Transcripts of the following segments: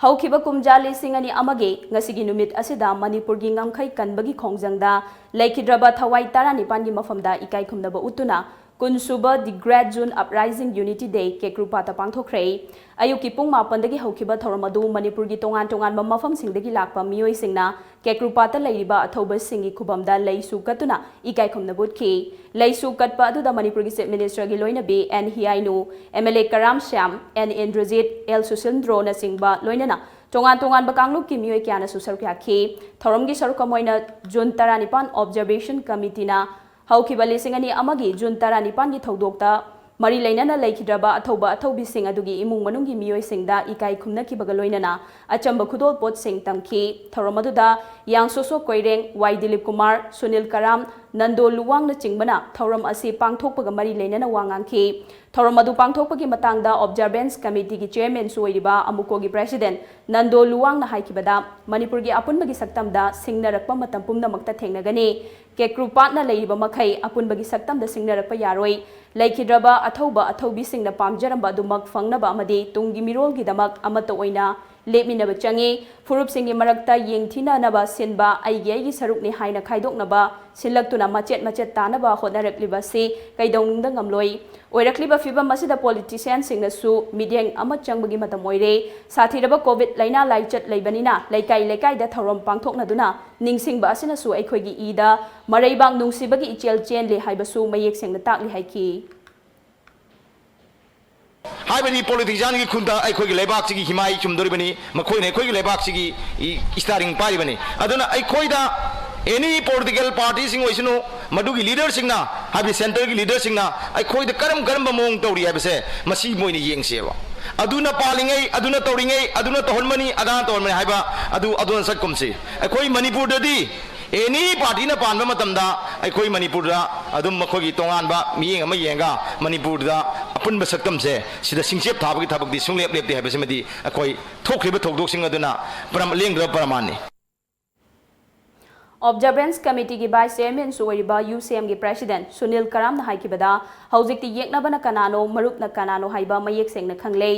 ꯍꯧꯈꯤꯕ ꯀꯨꯝꯖꯥ ꯂꯤꯁꯤꯡ ꯑꯅꯤ ꯑꯃꯒꯤ ꯉꯁꯤꯒꯤ ꯅꯨꯃꯤꯠ ꯑꯁꯤꯗ ꯃꯅꯤꯄꯨꯔꯒꯤ ꯉꯝꯈꯩ ꯀꯟꯕꯒꯤ ꯈꯣꯡꯖꯪꯗ ꯂꯩꯈꯤꯗ꯭ꯔꯕ ꯊꯋꯥꯏ 19ꯒꯤ ꯃꯐꯝꯗ ꯏꯀꯥꯏ ꯈꯨꯝꯅꯕ ꯎꯠꯇꯨꯅ ꯀꯨꯟꯁꯨꯕ ꯗꯤ ꯒ꯭ꯔꯦꯠ ꯖꯨꯟ ꯑꯞꯔꯥꯏꯖꯤꯡ ꯌꯨꯅꯤꯇꯤ ꯗꯦ ꯀꯦꯀ꯭ꯔꯨꯄꯥꯠꯇ ꯄꯥꯡꯊꯣꯛꯈ꯭ꯔꯦ꯫ ꯑꯌꯨꯛꯀꯤ ꯄꯨꯡ 7ꯗꯒꯤ ꯍꯧꯈꯤꯕ ꯊꯧꯔꯝ ꯑꯗꯨ ꯃꯅꯤꯄꯨꯔꯒꯤ ꯇꯣꯉꯥꯟ-ꯇꯣꯉꯥꯟꯕ ꯃꯐꯝꯁꯤꯡꯗꯒꯤ ꯂꯥꯛꯄ ꯃꯤꯑꯣꯏꯁꯤꯡꯅ ꯀꯦꯀ꯭ꯔꯨꯄꯥꯠꯇ ꯂꯩꯔꯤꯕ ꯑꯊꯧꯕꯁꯤꯡꯒꯤ ꯈꯨꯕꯝꯗ ꯂꯩꯁꯨ ꯀꯠꯇꯨꯅ ꯏꯀꯥꯏ ꯈꯨꯝꯅꯕ ꯎꯠꯈꯤ꯫ ꯂꯩꯁꯨ ꯀꯠꯄ ꯑꯗꯨꯗ ꯃꯅꯤꯄꯨꯔꯒꯤ ꯆꯤꯞ ꯃꯤꯅꯤꯁꯇꯔꯒꯤ ꯂꯣꯏꯅꯕꯤ ꯑꯦꯟ ꯍꯤꯌꯥꯏꯅꯨ, ꯑꯦꯝ.ꯑꯦꯜ.ꯑꯦ. ꯀꯔꯥꯝ ꯁ꯭ꯌꯥꯝ, ꯑꯦꯟ ꯏꯟꯗ꯭ꯔꯖꯤꯠ, ꯑꯦꯜ ꯁꯨꯁꯤꯟꯗ꯭ꯔꯣꯅꯆꯤꯡꯕ ꯂꯣꯏꯅꯅ ꯇꯣꯉꯥꯟ-ꯇꯣꯉꯥꯟꯕ ꯀꯥꯡꯂꯨꯞꯀꯤ ꯃꯤꯑꯣꯏ ꯀꯌꯥꯅꯁꯨ ꯁꯔꯨꯛ ꯌꯥꯈꯤ꯫ ꯊꯧꯔꯝꯒꯤ ꯁꯔꯨꯛ ꯑꯣꯏꯅ ꯖꯨꯟ 19 ꯑꯣꯕꯖꯔꯕꯦꯁꯟ ꯀꯃꯤꯇꯤꯅ ꯍꯧꯈꯤꯕ ꯂꯤꯁꯤꯡ ꯑꯅꯤ ꯑꯃꯒꯤ ꯖꯨꯟ 19ꯒꯤ ꯊꯧꯗꯣꯛꯇ ꯃꯔꯤ ꯂꯩꯅꯅ ꯂꯩꯈꯤꯗ꯭ꯔꯕ ꯑꯊꯧꯕ ꯑꯊꯧꯕꯤꯁꯤꯡ ꯑꯗꯨꯒꯤ ꯏꯃꯨꯡ ꯃꯅꯨꯡꯒꯤ ꯃꯤꯑꯣꯏꯁꯤꯡꯗ ꯏꯀꯥꯏ ꯈꯨꯝꯅꯈꯤꯕꯒ ꯂꯣꯏꯅꯅ ꯑꯆꯝꯕ ꯈꯨꯗꯣꯜꯄꯣꯠꯁꯤꯡ ꯇꯝꯈꯤ꯫ ꯊꯧꯔꯝ ꯑꯗꯨꯗ ꯌꯥꯡꯁꯣꯁꯣ ꯀꯣꯏꯔꯦꯡ, ꯋꯥꯏ ꯗꯤꯂꯤꯞ ꯀꯨꯃꯥꯔ, ꯁꯨꯅꯤꯜ ꯀꯔꯥꯝ, ꯅꯟꯗꯣ ꯂꯨꯋꯥꯡꯅꯆꯤꯡꯕꯅ ꯊꯧꯔꯝ ꯑꯁꯤ ꯄꯥꯡꯊꯣꯛꯄꯒ ꯃꯔꯤ ꯂꯩꯅꯅ ꯋꯥ ꯉꯥꯡꯈꯤ꯫ ꯊꯧꯔꯝ ꯑꯗꯨ ꯄꯥꯡꯊꯣꯛꯄꯒꯤ ꯃꯇꯥꯡꯗ ꯑꯣꯕꯖꯔꯕꯦꯟꯁ ꯀꯃꯤꯇꯤꯒꯤ ꯆꯦꯌꯔꯃꯦꯟꯁꯨ ꯑꯣꯏꯔꯤꯕ ꯑꯃꯨꯀꯣꯒꯤ ꯄ꯭ꯔꯦꯁꯤꯗꯦꯟꯠ ꯅꯟꯗꯣ ꯂꯨꯋꯥꯡꯅ ꯍꯥꯏꯈꯤꯕꯗ ꯃꯅꯤꯄꯨꯔꯒꯤ ꯑꯄꯨꯟꯕꯒꯤ ꯁꯛꯇꯝꯗ ꯁꯤꯡꯅꯔꯛꯄ ꯃꯇꯝ ꯄꯨꯝꯅꯃꯛꯇ ꯊꯦꯡꯅꯒꯅꯤ꯫ ꯀꯦꯀ꯭ꯔꯨꯄꯥꯠꯅ ꯂꯩꯔꯤꯕ ꯃꯈꯩ ꯑꯄꯨꯟꯕꯒꯤ ꯁꯛꯇꯝꯗ ꯁꯤꯡꯅꯔꯛꯄ ꯌꯥꯔꯣꯏ꯫ ꯂꯩꯈꯤꯗ꯭ꯔꯕ ꯑꯊꯧꯕ ꯑꯊꯧꯕꯤꯁꯤꯡꯅ ꯄꯥꯝꯖꯔꯝꯕ ꯑꯗꯨꯃꯛ ꯐꯪꯅꯕ ꯑꯃꯗꯤ ꯇꯨꯡꯒꯤ ꯃꯤꯔꯣꯜꯒꯤꯗꯃꯛ ꯑꯃꯠꯇ ꯑꯣꯏꯅ ꯂꯦꯞꯃꯤꯟꯅꯕ ꯆꯪꯏ꯫ ꯐꯨꯔꯨꯞꯁꯤꯡꯒꯤ ꯃꯔꯛꯇ ꯌꯦꯡꯊꯤꯅꯅꯕ ꯁꯤꯟꯕ ꯑꯩꯒꯤ ꯁꯔꯨꯛꯅꯤ ꯍꯥꯏꯅ ꯈꯥꯏꯗꯣꯛꯅꯕ ꯁꯤꯜꯂꯛꯇꯨꯅ ꯃꯆꯦꯠ-ꯃꯆꯦꯠ ꯇꯥꯅꯕ ꯍꯣꯠꯅꯔꯛꯂꯤꯕꯁꯤ ꯀꯩꯗꯧꯅꯨꯡꯗ ꯉꯝꯂꯣꯏ꯫ ꯑꯣꯏꯔꯛꯂꯤꯕ ꯐꯤꯚꯝ ꯑꯁꯤꯗ ꯄꯣꯂꯤꯇꯤꯁꯤꯌꯥꯟꯁꯤꯡꯅꯁꯨ ꯃꯤꯠꯌꯦꯡ ꯑꯃ ꯆꯪꯕꯒꯤ ꯃꯇꯝ ꯑꯣꯏꯔꯦ꯫ ꯁꯥꯊꯤꯔꯕ ꯀꯣꯚꯤꯗ ꯂꯩꯅꯥ ꯂꯥꯏꯆꯠ ꯂꯩꯕꯅꯤꯅ ꯂꯩꯀꯥꯏ-ꯂꯩꯀꯥꯏꯗ ꯊꯧꯔꯝ ꯄꯥꯡꯊꯣꯛꯅꯗꯨꯅ ꯅꯤꯡꯁꯤꯡꯕ ꯑꯁꯤꯅꯁꯨ ꯑꯩꯈꯣꯏꯒꯤ ꯏꯗ ꯃꯔꯩꯕꯥꯛ ꯅꯨꯡꯁꯤꯕꯒꯤ ꯏꯆꯦꯜ ꯆꯦꯟꯂꯤ ꯍꯥꯏꯕꯁꯨ ꯃꯌꯦꯛ ꯁꯦꯡꯅ ꯇꯥꯛꯂꯤ ꯍꯥꯏꯈꯤ꯫ हाइबनी पॉलिटिशियन की खुंदा अखोई लेबाक सिगी हिमाई चुमदोरिबनी मखोइने अखोई लेबाक सिगी स्टारिंग पारिबनी अदुना अखोइदा एनी पॉलिटिकल पार्टी सिंग ओइसनु मदुगी लीडर सिंगना हाबि सेंटर की लीडर सिंगना अखोइदा करम मोंग तौरी हाबसे मसी मोइने येंगसेबा अदुना पालिंगै अदुना तौरिंगै अदुना तोहनमनी अदा तोहनमनी हाइबा अदुना सटकुमसे अखोई मणिपुर ददी एनी पार्टी ना पान अखोई मणिपुर मखोगी तोंगानबा मियेंग अमा येंगा मणिपुर अपुनब सक्तम से सिदा सिंगसेप थाबगी थाबकदी सुंगलेप लेपते हाबसेमदी अखोई थोखरिबा थोकदोकसिंग अदुना लेंग्रब परमानने। ऑब्जर्वेंस कमिटी की वाइस चेयरमैन सोइबा यूसीएम की प्रेसिडेंट सुनील कराम हाइकिबदा हौजिक्ति येकनबना कनानो मरुपना कनानो हाइबा मयेक सेंगना खंगले।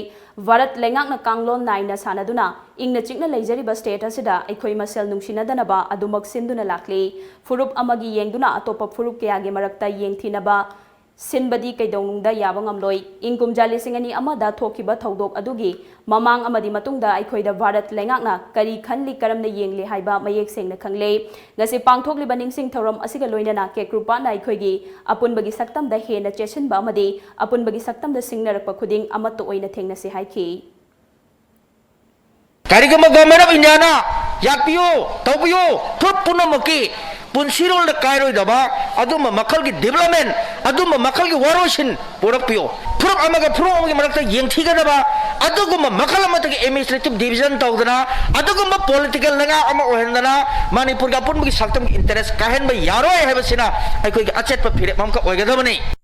भारत लेंगाकना कांगलोन नाइना सानदुना इंगना चिकना लेजरिबा स्टेट असिदा अखोई मसेल नुंगसिनदनबा अदुमक सिंदुना लाक्ले। फुरुप अमगी येंगदुना अतोपा फुरुप कयागी मरक्ता येंगथिनबा सिनबदी कैदौनुंगदा याबा ngamloi। इंग कुमजा लिसिंग अनि अमदा थोखिबा थौदोक अदुगी ममांग अमदी मतुंगदा अखोइदा भारत लेंगाकना करी खनली करमना येंगले हाइबा मयेक सेंगना खंगले। ngasi पांगथोकलिबा निंगसिंग थौरम असिगा लोइनना केक्रुपाना अखोइगी अपुनबगी सक्तमदा हेना चेसनबा अमदी अपुनबगी सक्तमदा सिंगनरकपा खुदिंग अमत्तो ओइना थेंगनसे हाइखि। करिगम गवर्नमेंट ऑफ इंडिया ना यापियो तौबियो फुट पुनमकी पुनसिरोल कायरोइदबा अदुम मखल की डेवलपमेंट अदुम मखल की वरोसिन पुरपियो फुरप अमगे फुरप अमगे मरक्ता येंगथिगदबा अदुगुम मखल अमतगे एडमिनिस्ट्रेटिव डिवीजन तौदना अदुगुम पॉलिटिकल लंगा अमा ओहेंदना मणिपुर का पुनबगी सक्तम इंटरेस्ट काहेन यारोय हैबसिना अखोइगे अचेतप फिरे ममका ओइगदबनी।